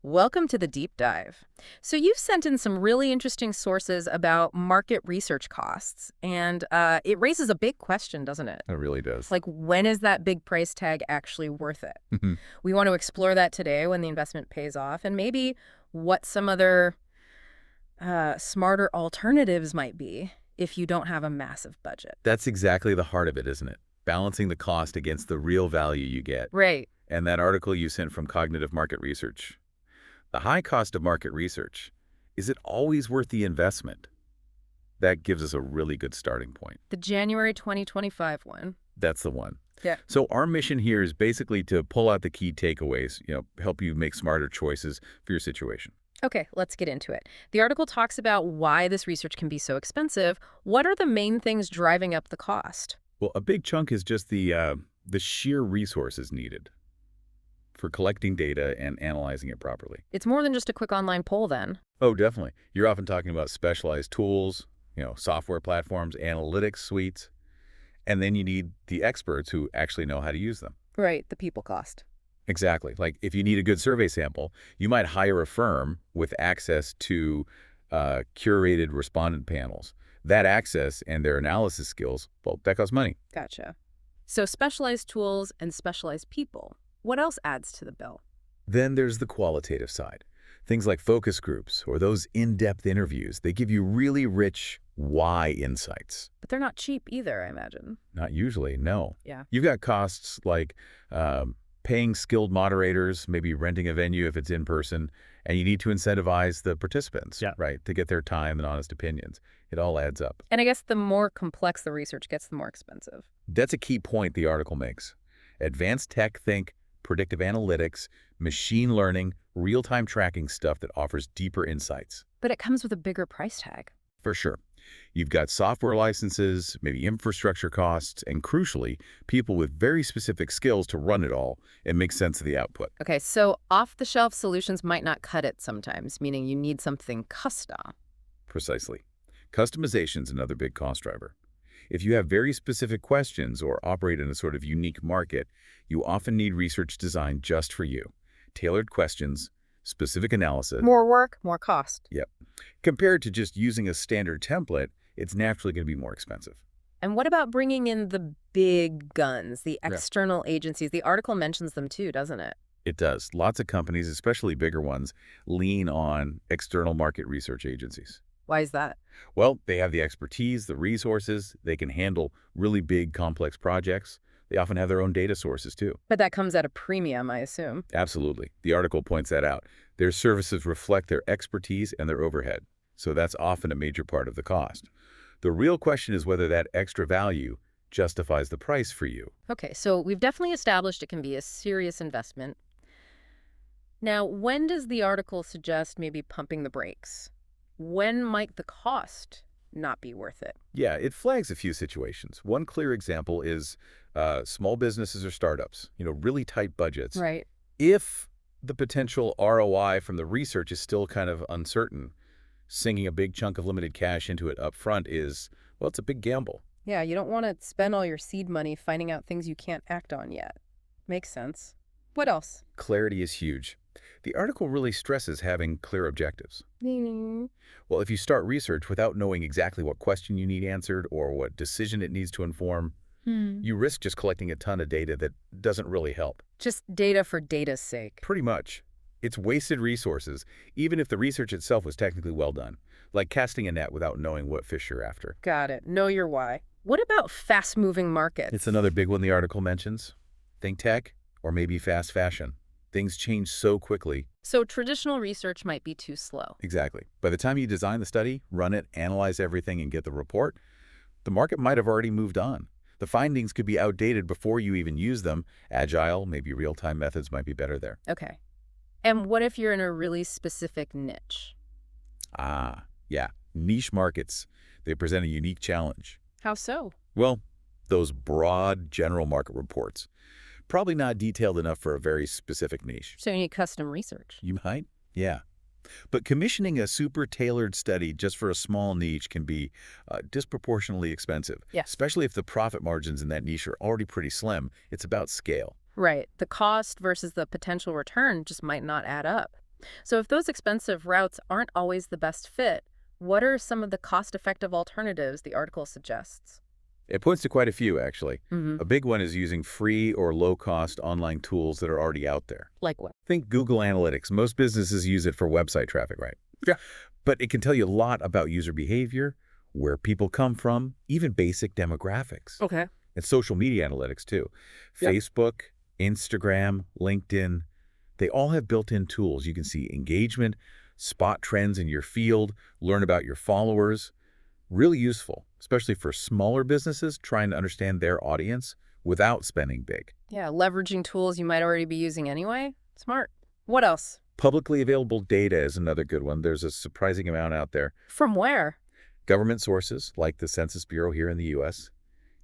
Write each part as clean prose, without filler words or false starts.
Welcome to the deep dive. So you've sent in some really interesting sources about market research costs, and it raises a big question, doesn't it? It really does. Like, when is that big price tag actually worth it? We want to explore that today when the investment pays off, and maybe what some other smarter alternatives might be if you don't have a massive budget. That's exactly the heart of it, isn't it? Balancing the cost against the real value you get. Right. And that article you sent from Cognitive Market Research. The high cost of market research. Is it always worth the investment? That gives us a really good starting point. The January 2025 one. That's the one. Yeah. So our mission here is basically to pull out the key takeaways, help you make smarter choices for your situation. Okay, let's get into it. The article talks about why this research can be so expensive. What are the main things driving up the cost? Well, a big chunk is just the sheer resources needed for collecting data and analyzing it properly. It's more than just a quick online poll then. Oh, definitely. You're often talking about specialized tools, software platforms, analytics suites, and then you need the experts who actually know how to use them. Right, the people cost. Exactly. Like if you need a good survey sample, you might hire a firm with access to curated respondent panels. That access and their analysis skills, well, that costs money. Gotcha. So specialized tools and specialized people. What else adds to the bill? Then there's the qualitative side. Things like focus groups or those in-depth interviews, they give you really rich why insights. But they're not cheap either, I imagine. Not usually, no. Yeah. You've got costs like paying skilled moderators, maybe renting a venue if it's in person, and you need to incentivize the participants, right, to get their time and honest opinions. It all adds up. And I guess the more complex the research gets, the more expensive. That's a key point the article makes. Advanced tech, think predictive analytics, machine learning, real-time tracking stuff that offers deeper insights. But it comes with a bigger price tag. For sure. You've got software licenses, maybe infrastructure costs, and crucially, people with very specific skills to run it all and make sense of the output. Okay, so off-the-shelf solutions might not cut it sometimes, meaning you need something custom. Precisely. Customization's another big cost driver. If you have very specific questions or operate in a sort of unique market, you often need research designed just for you. Tailored questions, specific analysis. More work, more cost. Yep. Compared to just using a standard template, it's naturally going to be more expensive. And what about bringing in the big guns, the Yeah. external agencies? The article mentions them too, doesn't it? It does. Lots of companies, especially bigger ones, lean on external market research agencies. Why is that? Well, they have the expertise, the resources, they can handle really big, complex projects. They often have their own data sources, too. But that comes at a premium, I assume. Absolutely. The article points that out. Their services reflect their expertise and their overhead, so that's often a major part of the cost. The real question is whether that extra value justifies the price for you. Okay, so we've definitely established it can be a serious investment. Now, when does the article suggest maybe pumping the brakes? When might the cost not be worth it? Yeah, it flags a few situations. One clear example is small businesses or startups, really tight budgets. Right. If the potential ROI from the research is still kind of uncertain, sinking a big chunk of limited cash into it up front is, well, it's a big gamble. Yeah, you don't want to spend all your seed money finding out things you can't act on yet. Makes sense. What else? Clarity is huge. The article really stresses having clear objectives. Well, if you start research without knowing exactly what question you need answered or what decision it needs to inform, you risk just collecting a ton of data that doesn't really help. Just data for data's sake. Pretty much. It's wasted resources, even if the research itself was technically well done, like casting a net without knowing what fish you're after. Got it. Know your why. What about fast-moving markets? It's another big one the article mentions. Think tech or maybe fast fashion. Things change so quickly. So traditional research might be too slow. Exactly. By the time you design the study, run it, analyze everything, and get the report, the market might have already moved on. The findings could be outdated before you even use them. Agile, maybe real-time methods might be better there. Okay. And what if you're in a really specific niche? Yeah. Niche markets. They present a unique challenge. How so? Well, those broad general market reports. Probably not detailed enough for a very specific niche. So you need custom research. You might? Yeah. But commissioning a super tailored study just for a small niche can be disproportionately expensive. Yeah. Especially if the profit margins in that niche are already pretty slim. It's about scale. Right. The cost versus the potential return just might not add up. So if those expensive routes aren't always the best fit, what are some of the cost-effective alternatives the article suggests? It points to quite a few, actually. Mm-hmm. A big one is using free or low-cost online tools that are already out there. Like what? Think Google Analytics. Most businesses use it for website traffic, right? Yeah. But it can tell you a lot about user behavior, where people come from, even basic demographics. Okay. And social media analytics, too. Yep. Facebook, Instagram, LinkedIn, they all have built-in tools. You can see engagement, spot trends in your field, learn about your followers. Really useful, especially for smaller businesses trying to understand their audience without spending big. Yeah, leveraging tools you might already be using anyway. Smart. What else? Publicly available data is another good one. There's a surprising amount out there. From where? Government sources, like the Census Bureau here in the U.S.,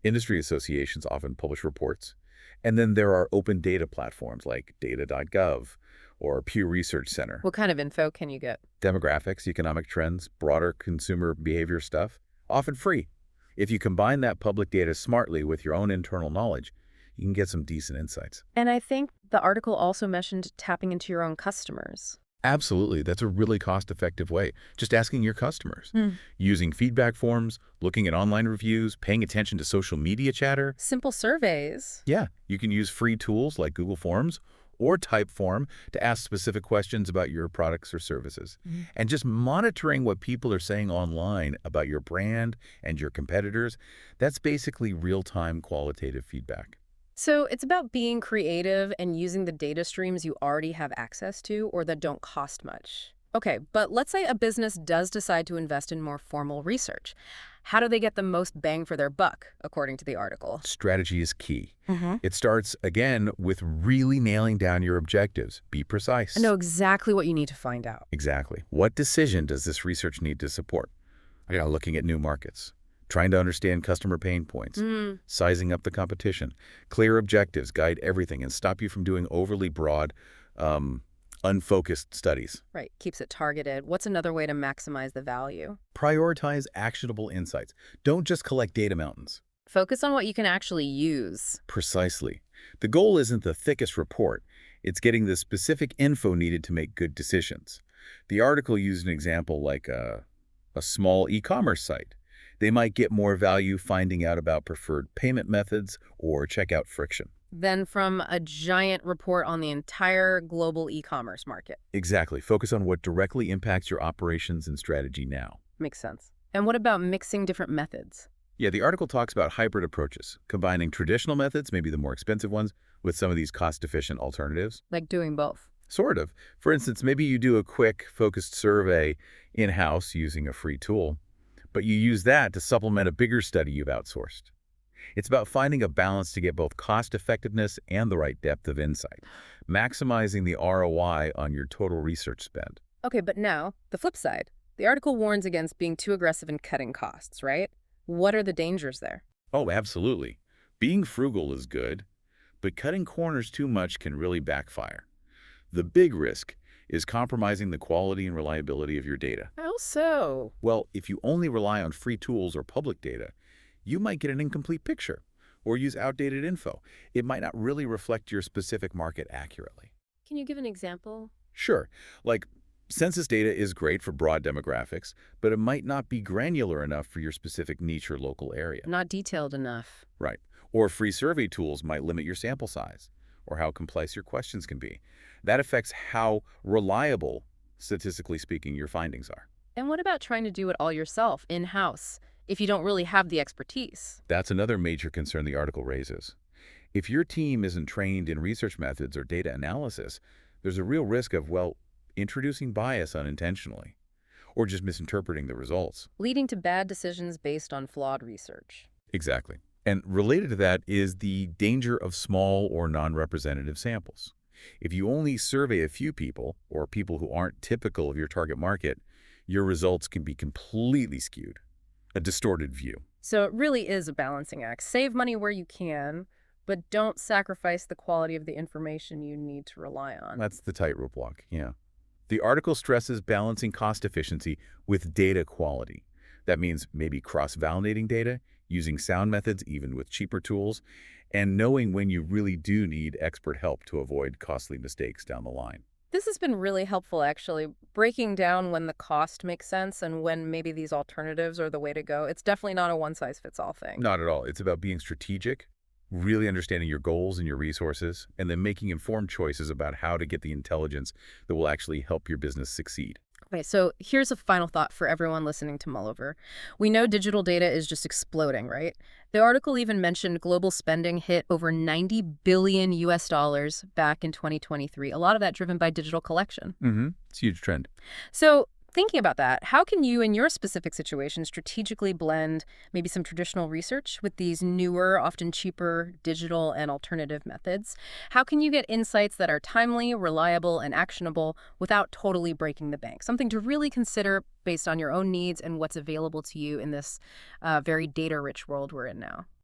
industry associations often publish reports, and then there are open data platforms like data.gov or Pew Research Center. What kind of info can you get? Demographics, economic trends, broader consumer behavior stuff, often free. If you combine that public data smartly with your own internal knowledge, you can get some decent insights. And I think the article also mentioned tapping into your own customers. Absolutely. That's a really cost-effective way. Just asking your customers. Hmm. Using feedback forms, looking at online reviews, paying attention to social media chatter. Simple surveys. Yeah, you can use free tools like Google Forms or Typeform to ask specific questions about your products or services. And just monitoring what people are saying online about your brand and your competitors, that's basically real-time qualitative feedback. So it's about being creative and using the data streams you already have access to or that don't cost much. Okay, but let's say a business does decide to invest in more formal research. How do they get the most bang for their buck, according to the article? Strategy is key. Mm-hmm. It starts, again, with really nailing down your objectives. Be precise. I know exactly what you need to find out. Exactly. What decision does this research need to support? Looking at new markets, trying to understand customer pain points, sizing up the competition. Clear objectives guide everything and stop you from doing overly broad, unfocused studies. Right, keeps it targeted. What's another way to maximize the value? Prioritize actionable insights. Don't just collect data mountains. Focus on what you can actually use. Precisely. The goal isn't the thickest report. It's getting the specific info needed to make good decisions. The article used an example like a small e-commerce site. They might get more value finding out about preferred payment methods or checkout friction. Then from a giant report on the entire global e-commerce market. Exactly. Focus on what directly impacts your operations and strategy now. Makes sense. And what about mixing different methods? Yeah, the article talks about hybrid approaches, combining traditional methods, maybe the more expensive ones, with some of these cost-efficient alternatives. Like doing both. Sort of. For instance, maybe you do a quick, focused survey in-house using a free tool, but you use that to supplement a bigger study you've outsourced. It's about finding a balance to get both cost-effectiveness and the right depth of insight, maximizing the ROI on your total research spend. Okay, but now, the flip side. The article warns against being too aggressive in cutting costs, right? What are the dangers there? Oh, absolutely. Being frugal is good, but cutting corners too much can really backfire. The big risk is compromising the quality and reliability of your data. How so? Well, if you only rely on free tools or public data, you might get an incomplete picture or use outdated info. It might not really reflect your specific market accurately. Can you give an example? Sure, like census data is great for broad demographics, but it might not be granular enough for your specific niche or local area. Not detailed enough. Right. Or free survey tools might limit your sample size or how complex your questions can be. That affects how reliable, statistically speaking, your findings are. And what about trying to do it all yourself, in-house, if you don't really have the expertise? That's another major concern the article raises. If your team isn't trained in research methods or data analysis, there's a real risk of, well, introducing bias unintentionally or just misinterpreting the results. Leading to bad decisions based on flawed research. Exactly. And related to that is the danger of small or non-representative samples. If you only survey a few people or people who aren't typical of your target market, your results can be completely skewed, a distorted view. So it really is a balancing act. Save money where you can, but don't sacrifice the quality of the information you need to rely on. That's the tightrope walk, yeah. The article stresses balancing cost efficiency with data quality. That means maybe cross-validating data, using sound methods even with cheaper tools, and knowing when you really do need expert help to avoid costly mistakes down the line. This has been really helpful, actually, breaking down when the cost makes sense and when maybe these alternatives are the way to go. It's definitely not a one-size-fits-all thing. Not at all. It's about being strategic, really understanding your goals and your resources, and then making informed choices about how to get the intelligence that will actually help your business succeed. Okay, so here's a final thought for everyone listening to mull over. We know digital data is just exploding, right? The article even mentioned global spending hit over 90 billion US dollars back in 2023, a lot of that driven by digital collection. It's a huge trend. So thinking about that, how can you, in your specific situation, strategically blend maybe some traditional research with these newer, often cheaper digital and alternative methods? How can you get insights that are timely, reliable, and actionable without totally breaking the bank? Something to really consider based on your own needs and what's available to you in this very data-rich world we're in now.